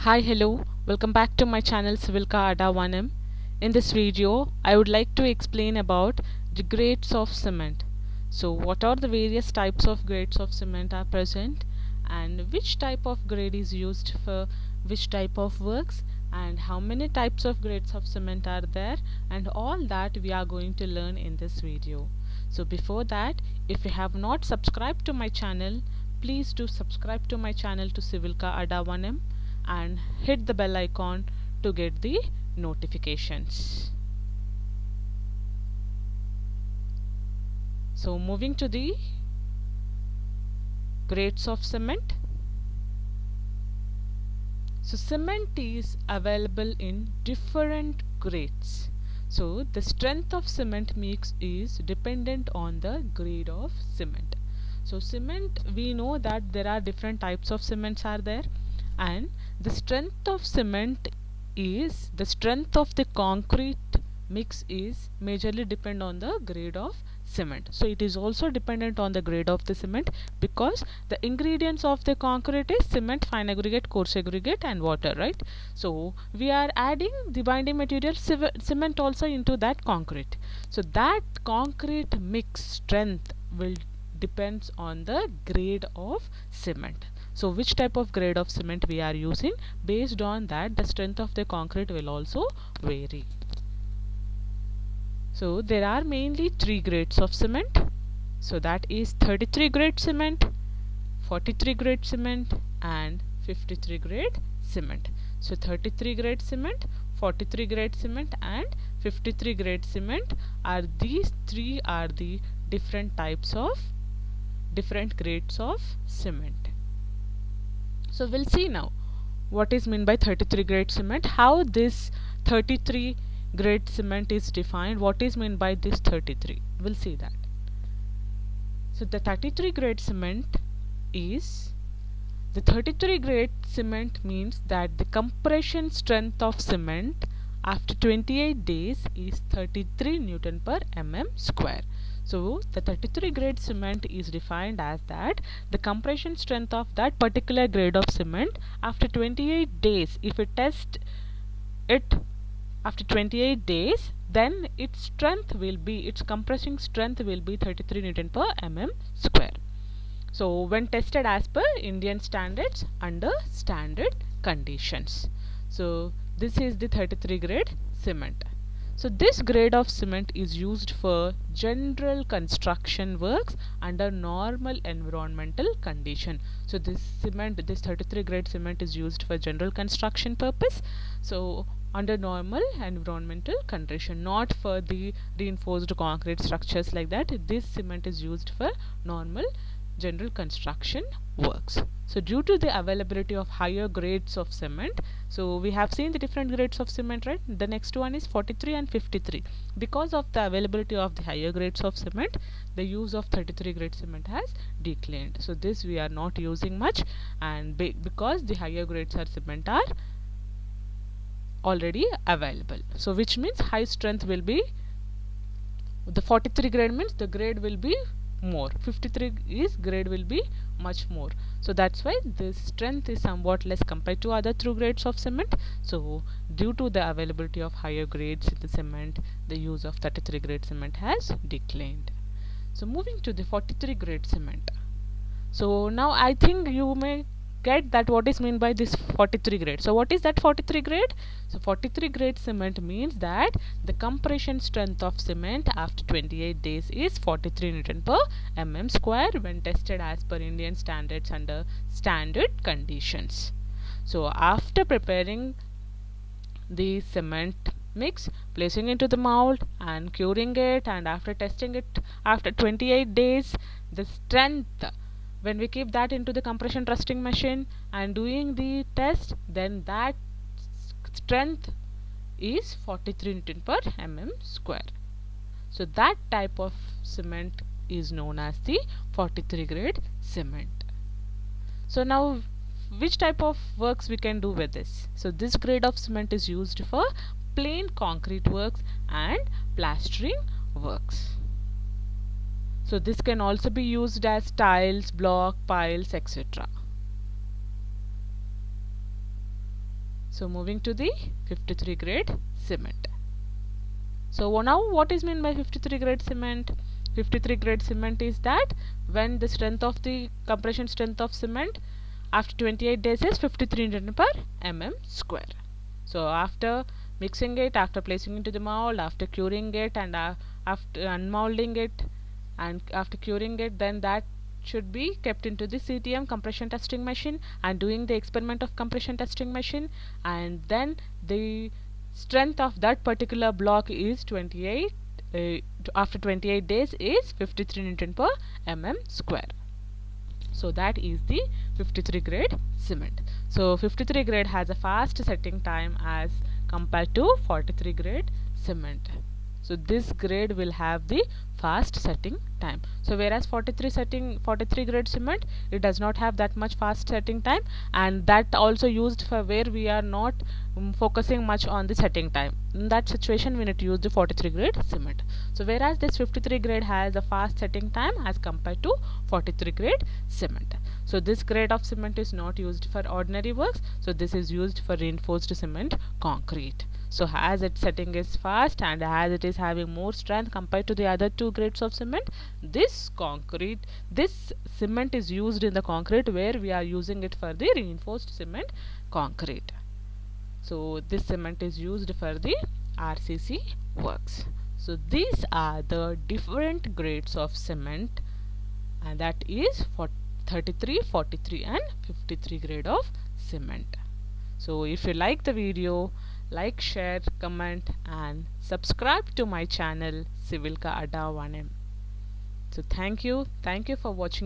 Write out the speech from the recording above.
Hi, hello, welcome back to my channel Civilka Ada 1M. In this video, I would like to explain about the grades of cement. So, what are the various types of grades of cement are present, and which type of grade is used for which type of works, and how many types of grades of cement are there, and all that we are going to learn in this video. So, before that, if you have not subscribed to my channel, please do subscribe to my channel to Civilka Ada 1M and hit the bell icon to get the notifications. So moving to the grades of cement. So cement is available in different grades. So the strength of cement mix is dependent on the grade of cement. So cement, we know that there are different types of cements are there, and the strength of cement is the strength of the concrete mix is majorly depend on the grade of cement. So it is also dependent on the grade of the cement, because the ingredients of the concrete is cement, fine aggregate, coarse aggregate and water, right? So we are adding the binding material cement also into that concrete. So that concrete mix strength will depends on the grade of cement. So which type of grade of cement we are using, based on that the strength of the concrete will also vary. So there are mainly three grades of cement. So that is 33 grade cement, 43 grade cement and 53 grade cement. So 33 grade cement, 43 grade cement and 53 grade cement are these three are the different types of different grades of cement. So we'll see now what is meant by 33 grade cement, how this 33 grade cement is defined, what is meant by this 33. We'll see that. So the 33 grade cement is, the 33 grade cement means that the compression strength of cement after 28 days is 33 Newton per mm square. So the 33 grade cement is defined as that the compression strength of that particular grade of cement after 28 days, if we test it after 28 days, then its strength will be, its compressing strength will be 33 Newton per mm square. So when tested as per Indian standards under standard conditions. So this is the 33 grade cement. So this grade of cement is used for general construction works under normal environmental condition. So this cement, this 33 grade cement is used for general construction purpose. So under normal environmental condition, not for the reinforced concrete structures like that. This cement is used for normal general construction works. So due to the availability of higher grades of cement, so we have seen the different grades of cement, right? The next one is 43 and 53. Because of the availability of the higher grades of cement, the use of 33 grade cement has declined. So this we are not using much, and because the higher grades of cement are already available. So which means high strength will be, the 43 grade means the grade will be more, 53 is grade will be much more. So that's why this strength is somewhat less compared to other two grades of cement. So due to the availability of higher grades in the cement, the use of 33 grade cement has declined. So moving to the 43 grade cement. So now I think you may get that what is meant by this 43 grade. So what is that 43 grade? So 43 grade cement means that the compression strength of cement after 28 days is 43 Newton per mm square when tested as per Indian standards under standard conditions. So after preparing the cement mix, placing into the mold and curing it, and after testing it after 28 days, the strength, when we keep that into the compression trusting machine and doing the test, then that strength is 43 Newton per mm square. So that type of cement is known as the 43 grade cement. So now which type of works we can do with this? So this grade of cement is used for plain concrete works and plastering works. So this can also be used as tiles, block, piles, etc. So moving to the 53 grade cement. So now what is meant by 53 grade cement? 53 grade cement is that when the strength of the compression strength of cement after 28 days is 53 Newton per mm square. So after mixing it, after placing into the mold, after curing it, and after unmolding it, and after curing it, then that should be kept into the CTM compression testing machine and doing the experiment of compression testing machine, and then the strength of that particular block is 28 after 28 days is 53 Newton per mm square. So that is the 53 grade cement. So 53 grade has a fast setting time as compared to 43 grade cement. So this grade will have the fast setting time. So whereas 43 grade cement, it does not have that much fast setting time, and that also used for where we are not focusing much on the setting time. In that situation we need to use the 43 grade cement. So whereas this 53 grade has a fast setting time as compared to 43 grade cement. So this grade of cement is not used for ordinary works. So this is used for reinforced cement concrete. So as its setting is fast and as it is having more strength compared to the other two grades of cement, this cement is used in the concrete where we are using it for the reinforced cement concrete. So this cement is used for the RCC works. So these are the different grades of cement, and that is for 33, 43 and 53 grade of cement. So if you like the video, like, share, comment and subscribe to my channel Civilka Adda 1M. So thank you for watching.